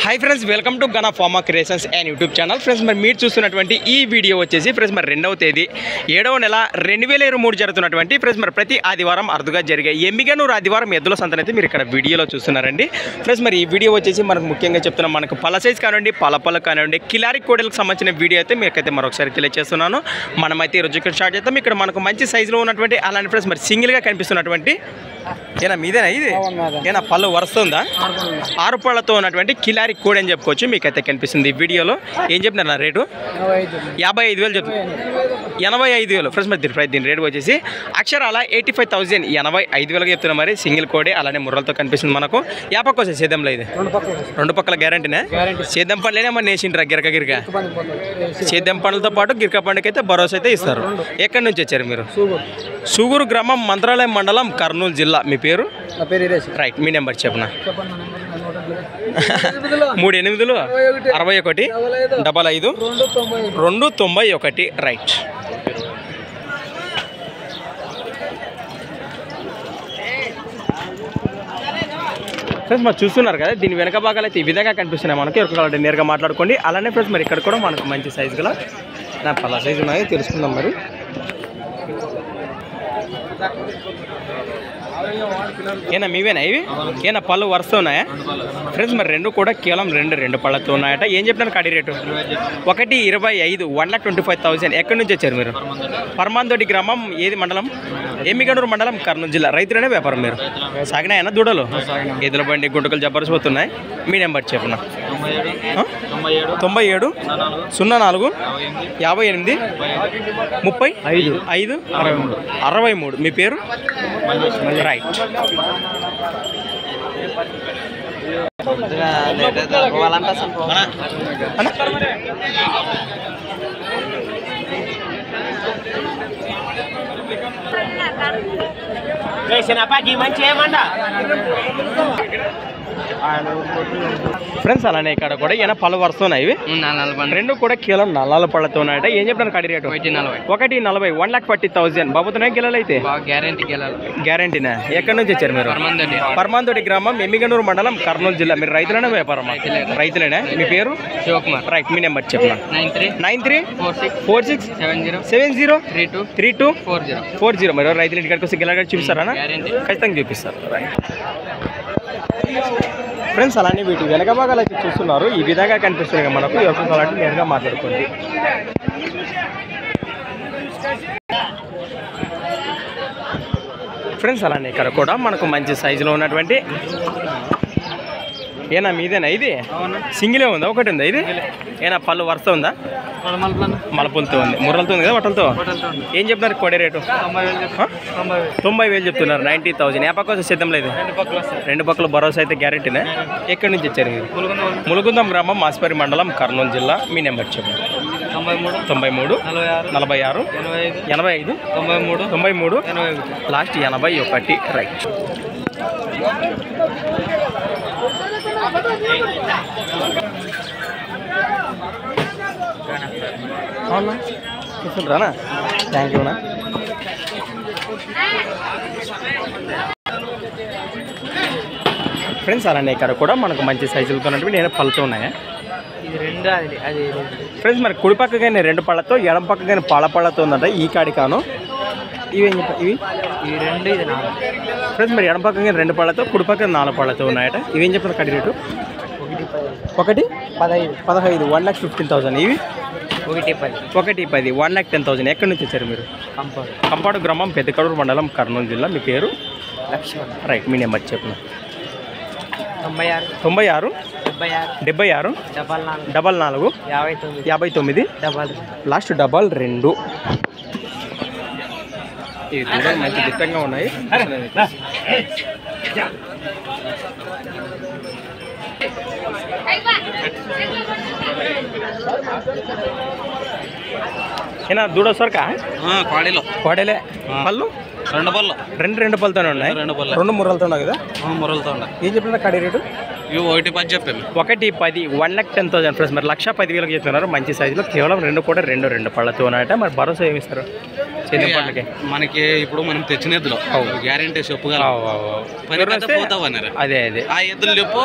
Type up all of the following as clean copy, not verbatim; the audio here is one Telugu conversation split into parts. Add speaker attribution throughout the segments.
Speaker 1: Hi friends, welcome to Gana pharma creations and YouTube channel. Friends, మరి మీరు చూస్తున్నటువంటి ఈ వీడియో వచ్చేసి ఫ్రెండ్స్ మరి 2వ తేదీ 7వ నెల 2023 జరుగుతున్నటువంటి ఫ్రెండ్స్ మరి ప్రతి ఆదివారం అరుదుగా జరిగే ఎమ్మిగనూరు ఆదివారం ఎద్దుల సంతనైతే మీరు ఇక్కడ వీడియోలో చూస్తున్నారండి. ఫ్రెండ్స్, మరి ఈ వీడియో వచ్చేసి మనకు ముఖ్యంగా చెప్తున్నాం, మనకు పల సైజ్ కానివ్వండి, పల కానివ్వండి, కిలారి కోడలకు సంబంధించిన వీడియో అయితే మీకైతే మరొకసారి తెలియజేస్తున్నాను. మనమైతే ఈరోజు ఇక్కడ స్టార్ట్ చేద్దాం. ఇక్కడ మనకు మంచి సైజులో ఉన్నటువంటి అలాంటి ఫ్రెండ్స్ మరి సింగిల్గా కనిపిస్తున్నటువంటి ఏనా మీదేనా ఇది ఏనా పళ్ళు వరుస్తుందా 6 పళ్ళతో ఉన్నటువంటి కిలారి కోడి అని చెప్పుకోవచ్చు. మీకైతే కనిపిస్తుంది ఈ వీడియోలో. ఏం చెప్పినారు నా రేటు? 55,000 చెప్తున్నారు. 85,000 ఫ్రెండ్స్. మరి దీని రేటు వచ్చేసి అక్షరాల 85,000 85,000 చెప్తున్నా. మరి సింగిల్ కోడి అలానే ముర్రలతో కనిపిస్తుంది మనకు. యాపక్క వచ్చేసి సేద్యంలో ఇది 2 పక్కల గ్యారంటీనే. సేద్యం పండ్లేనే మరి నేసింటారా గిరక సేద్యం పండ్లతో పాటు గిరక పండుగ అయితే భరోసా అయితే ఇస్తారు. ఎక్కడి నుంచి వచ్చారు మీరు? సూగూరు గ్రామం, మంత్రాలయం మండలం, కర్నూలు జిల్లా. మీ పేరు? రైట్. మీ నెంబర్ చెప్పనా? 38616155 రైట్. ఫ్రెండ్స్, మరి చూస్తున్నారు కదా, దీని వెనక భాగాలు అయితే ఈ విధంగా కనిపిస్తున్నాయి మనకి. ఎవరికాలంటే నేరుగా మాట్లాడుకోండి. అలానే ఫ్రెండ్స్ మరి ఇక్కడ కూడా మనకు మంచి సైజు గల నా పలా సైజు ఉన్నాయి, తెలుసుకుందాం. మరి ఏనా మీవేనా ఇవి? ఏనా పళ్ళు వరుస ఉన్నాయా ఫ్రెండ్స్? మరి రెండు కూడా కేవలం రెండు పళ్ళతో ఉన్నాయట. ఏం చెప్పినారు కాడి రేటు? 1,25,000 1,25,000. ఎక్కడి నుంచి వచ్చారు మీరు? పరమాందోటి గ్రామం, ఏది మండలం? ఎమ్మిగనూరు మండలం, కర్నూలు జిల్లా. రైతులనే వ్యాపారం మీరు? సాగినాయన్నా దూడలు? ఎద్దుల బండి గుంటకలు జబర్దస్త్. మీ నెంబర్ చెప్పనా? 97 04 58 35 63. మీ పేరు? రైట్. ఫ్రెండ్స్, అలానే ఇక్కడ కూడా ఏమైనా పళ్ళు వరుస్తున్నాయి. ఇవి రెండు కూడా కేవలం 4 పళ్ళతో ఉన్నాయట. ఏం చెప్పినారు కాడి రేటు? 1,40,000 1,40,000. బాబుతున్నాయి గిల్లలు అయితే? గ్యారంటీనా? ఎక్కడి నుంచి వచ్చారు మీరు? పరమాందోటి గ్రామం, ఎమ్మిగనూరు మండలం, కర్నూలు జిల్లా. మీరు రైతులనే వ్యాపారం? రైతులేనా? మీ పేరు? శివకుమార్. రైట్. మీ నెంబర్ చెప్పనా? 9346 70 32 40. మరి రైతులు ఇంటికి వచ్చి గిల్ల చూపిస్తారా? ఖచ్చితంగా చూపిస్తారు. రైట్. ఫ్రెండ్స్, అలానే వీటి వెనక భాగాలు అయితే చూస్తున్నారు. ఈ విధంగా కనిపిస్తున్నాయి మనకు. ఎవరికి అలాంటి నేరుగా మాట్లాడుకోండి. ఫ్రెండ్స్, అలానే ఇక్కడ కూడా మనకు మంచి సైజులో ఉన్నటువంటి ఏనా మీదేనా ఇది? సింగిలే ఉందా? ఒకటి ఉందా ఇది? ఏనా పళ్ళు వరుస ఉందా? మలపులతో ఉంది. ముర్రలతో ఉంది కదా? వట్టలతో? ఏం చెప్తున్నారు కోడి రేటు? 90,000 చెప్తున్నారు. 90,000. ఏ పక్క వస్తే సిద్ధం లేదు? రెండు పక్కల భరోసా అయితే గ్యారెంటీనే. ఎక్కడి నుంచి వచ్చారు మీరు? ములుగుందం గ్రామం, మాసిపరి మండలం, కర్నూలు జిల్లా. మీ నెంబర్ చెప్పండి. 93 46 85 93 లాస్ట్ 81. రైట్. అవునా? చూస్తుంటారా? థ్యాంక్ యూనా. ఫ్రెండ్స్, అలానే ఇక్కడ కూడా మనకు మంచి సైజులతో ఉన్నటువంటి నేను పళ్ళతో ఉన్నాయా? ఫ్రెండ్స్, మరి కుడి పక్క కానీ 2 పళ్ళతో, ఎడం పక్క కానీ పళ్ళతో ఉందంట. ఈ కాడి కాను ఇవేం చెప్ప ఇవి 2 ఇది 4. ఫ్రెండ్స్, మరి ఎడం పక్క కానీ 2 పళ్ళతో, కుడి పక్క 4 పళ్ళతో ఉన్నాయట. ఇవేం చెప్తున్నారు కాడి రేటు? 1,15,000 1,15,000. ఇవి 1,10 1,10,000. ఎక్కడి నుంచి వచ్చారు మీరు? కంపాడు గ్రామం, పెద్దకడూరు మండలం, కర్నూలు జిల్లా. మీ పేరు? రైట్. మీ నెంబర్ చెప్పిన? 96 76 44 59 లాస్ట్ 22. ఈ దూడలు మంచి దిట్టంగా ఉన్నాయి. ఏనా దూడ సొరక? కోడలే. పళ్ళు? 2 పళ్ళు. రెండు పళ్ళతోనే ఉన్నాయి. 2 ముర్రలతో ఉన్నాయి కదా? ముర్రలతో ఉన్నాయి. ఏం చెప్పిన కాడి రేటు? ఇవి 1,10 చెప్పాను. 1,10 1,10,000 ఫ్రెండ్స్. మరి 1,10,000 చెప్తున్నారు. మంచి సైజులో కేవలం రెండు పళ్ళతో ఉన్నాయట. మరి భరోసా ఏమి ఇస్తారు? సేద్యం పనులకి
Speaker 2: మనకి ఇప్పుడు మనం తెచ్చిన ఎద్దులు గ్యారెంటీ చెప్పగలం. అదే అదే ఆ ఎద్దులు చెప్పు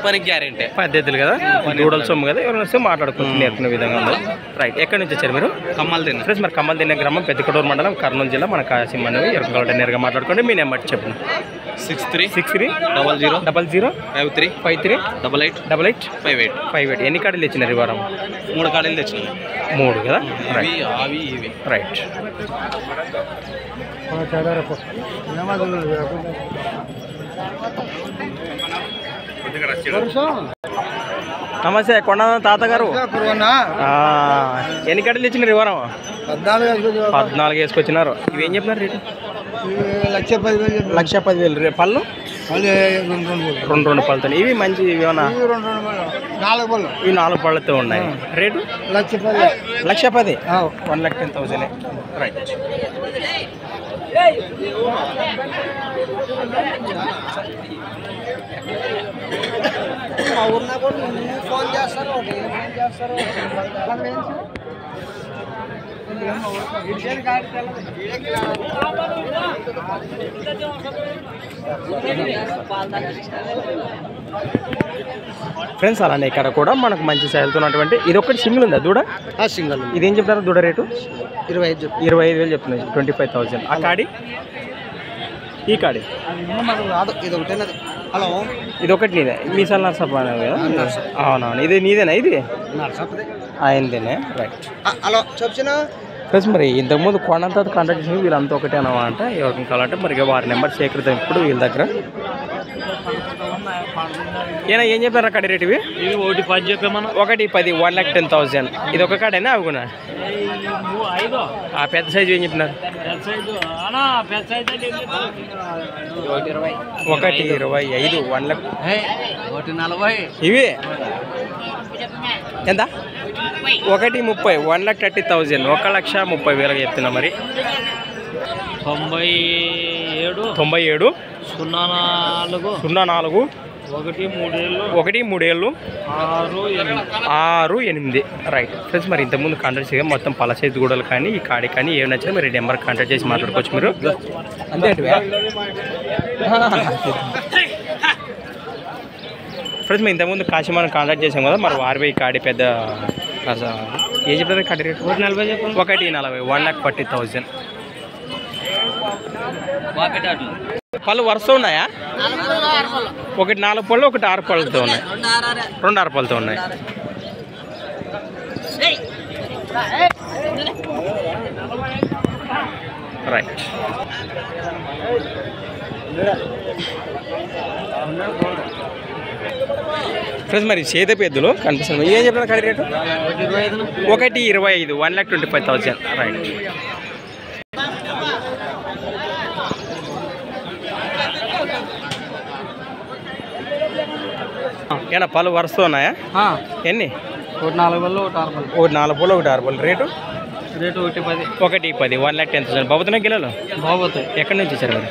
Speaker 2: పనికి గ్యారెంటీ
Speaker 1: పద్ధతులు కదా, దూడల సొమ్ము కదా, ఎవరైనా వస్తే మాట్లాడుకుంటూ నేర్పుకునే విధంగా ఉంది. రైట్, ఎక్కడి నుంచి వచ్చారు మీరు?
Speaker 2: కమ్మలు తిన్న
Speaker 1: ఫ్రెండ్స్ మరి కమ్మలు తిన్న గ్రామం పెద్దకడూరు మండలం కర్నూలు జిల్లా మన కాసిం అనేవి ఎవరికాలంటే నేరుగా మాట్లాడుకోండి. మీ నెంబర్ చెప్పండి. 630053538888. ఎన్ని కాడీలు తెచ్చినారు ఈ వారం?
Speaker 2: 3 కాడీలు తెచ్చినాయి.
Speaker 1: 3 కదా,
Speaker 2: రైట్.
Speaker 1: నమస్తే కొండ తాతగారు, ఎన్ని కట్టలు ఇచ్చినారు ఈ వారం? 14 వేసుకొచ్చినారు. ఇవి ఏం చెప్పినారు రేటు? 1,10,000. పళ్ళు 2 పళ్ళతో. ఇవి మంచి ఇవేనా? ఇవి 4 పళ్ళతో ఉన్నాయి. రేటు 1,10,000. 1,10,000. రైట్.
Speaker 3: ఫోన్ చేస్తారు.
Speaker 1: ఫ్రెండ్స్ అలానే ఇక్కడ కూడా మనకు మంచి సైజుతున్నటువంటి ఇది ఒకటి సింగిల్ ఉందా దూడ?
Speaker 3: సింగిల్.
Speaker 1: ఇదేం చెప్తారు దూడ రేటు?
Speaker 3: 25,000
Speaker 1: చెప్తున్నాయి. 25,000. ఆ కాడి, ఈ కాడి
Speaker 3: హలో,
Speaker 1: ఇది ఒకటి నీదే. మీసాల నర్సప్ప కదా? అవునవును. ఇది నీదేనా? ఇది ఆయనదేనే. రైట్.
Speaker 3: హలో చెప్తున్నా.
Speaker 1: ప్లస్ మరి ఇంతకుముందు కొండంతా కాంటాక్ట్ చేసి వీళ్ళంతా ఒకటే అన్నమాట. ఎవరికి కావాలంటే మరి వారి నెంబర్ సేకరిద్దాం ఇప్పుడు వీళ్ళ దగ్గర. ఏనా ఏం చెప్పారు అక్కడ రేట్? ఇవి
Speaker 2: 1,10 చెప్పామన్నా.
Speaker 1: 1,10,000. 1,10,000. ఇది ఒక కాడేనా అవి కూడా? ఆ పెద్ద సైజు ఏం చెప్పినారు? 1,25,000.
Speaker 2: 1,40,000.
Speaker 1: ఇవి ఎంత? 1,30,000. 1,30,000. 1,30,000 చెప్తున్నా. మరి
Speaker 2: 97
Speaker 1: 97
Speaker 2: 04
Speaker 1: 1 3 6 8. రైట్. ఫ్రెండ్స్ మరి ఇంతకుముందు కాంటాక్ట్ చేయగా మొత్తం పల సైజు గూడలు కానీ ఈ కాడి కానీ ఏమి నచ్చినా మీరు నెంబర్ కాంటాక్ట్ చేసి మాట్లాడుకోవచ్చు మీరు. అంతే ఫ్రెండ్స్ మేము ఇంతకుముందు కాశీమాను కాంటాక్ట్ చేసాం కదా, మరి వారి కాడి పెద్ద ఏం చెప్పారు కాడి రేటు? 1,40,000. 1,40,000. పళ్ళు వరుస ఉన్నాయా? ఒకటి 4 పళ్ళు, ఒకటి 6 పళ్ళతో ఉన్నాయి. 2 6 పళ్ళతో ఉన్నాయి. రైట్. ఫ్రెండ్స్ మరి సేదపు ఎద్దులు కనిపిస్తుంది. ఏం చెప్పిన కాడి రేటు? 1,25,000. 1,25,000. రైట్. ఏనా పళ్ళు వరుసతో ఉన్నాయా? ఎన్ని?
Speaker 3: 4 పళ్ళు,
Speaker 1: 4 పళ్ళు, 6 పళ్ళు. రేటు?
Speaker 3: 1,10,000.
Speaker 1: 1,10,000. బాబుతున్నాయి కిలోలు?
Speaker 3: బాగుతాయి.
Speaker 1: ఎక్కడి నుంచి వచ్చారు మీరు?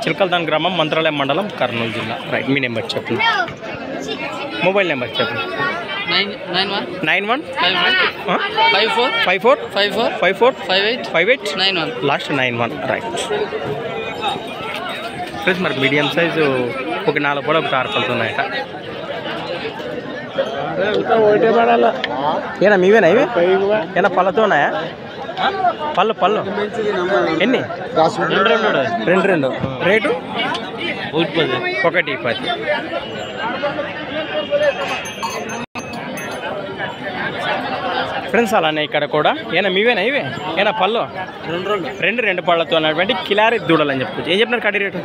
Speaker 1: చిలకలదాన్ గ్రామం, మంత్రాలయం మండలం, కర్నూలు జిల్లా. రైట్. మీ నెంబర్ చెప్పండి. మొబైల్ నెంబర్ చెప్పండి. 91 54 58 లాస్ట్ 91. రైట్. ఫ్రెండ్స్ మరి మీడియం సైజు ఒక 4 పళ్ళు, ఒక 6 పళ్ళతో ఉన్నాయట. ఏనా మీవేనా ఇవి? ఏనా పళ్ళతో ఉన్నాయా? పళ్ళు ఎన్ని? 2. రేటు? 1,10,000. ఫ్రెండ్స్ అలానే ఇక్కడ కూడా ఏనా మీవేనా ఇవి? ఏనా పళ్ళు 2 పళ్ళతో ఉన్నటువంటి కిలారి దూడలు అని చెప్పుకోవచ్చు. ఏం చెప్పినారు కాడి రేటు?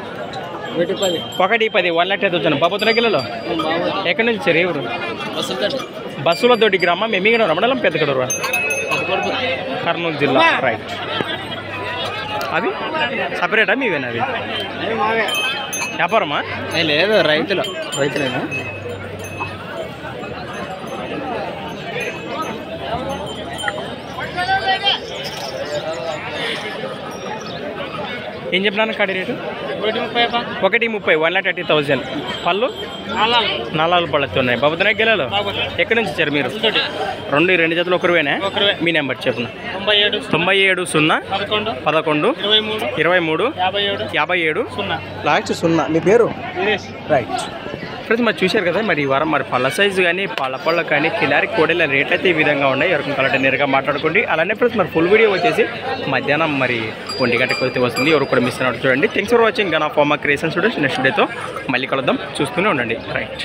Speaker 3: 1,10,000.
Speaker 1: 1,10,000. బాబుతున్న కిలోలు ఎక్కడి నుంచి సార్? ఎవరు? బస్సుల దొడ్డి గ్రామం, ఎమ్మిగనూరు మండలం, పెద్దకడూరు, కర్నూలు జిల్లా. రైట్. అవి సపరేటా మీవేనా? అవి వ్యాపారమా?
Speaker 3: లేదు,
Speaker 1: రైతులేనా? ఏం చెప్పినాను కాడి రేటు 1,30,000 1,30,000 పళ్ళు 4 పళ్ళతో ఉన్నాయి బాబుతున్నాయి గెలాలు ఎక్కడి నుంచి వచ్చారు మీరు రెండు జతలు ఒకరివేనా మీ నెంబర్ చెప్పిన 97 0 11 23 57 లాస్ట్ 0 మీ పేరు రైట్ ఫ్రెండ్స్ మరి చూశారు కదా మరి ఈ వారం మరి పళ్ళ సైజు కానీ పళ్ళ కానీ కిలారి కోడెల రేట్లు అయితే ఈ విధంగా ఉన్నాయి ఎవరికి కావాలంటే నేరుగా మాట్లాడుకోండి అలానే ఫ్రెండ్స్ మరి ఫుల్ వీడియో వచ్చేసి మధ్యాహ్నం మరి 1 గంటకు అయితే వస్తుంది ఎవరు కూడా మిస్ అయినట్టు చూడండి thanks for watching Gana pharma creations students next డేతో మళ్ళీ కలుద్దాం చూస్తూనే ఉండండి రైట్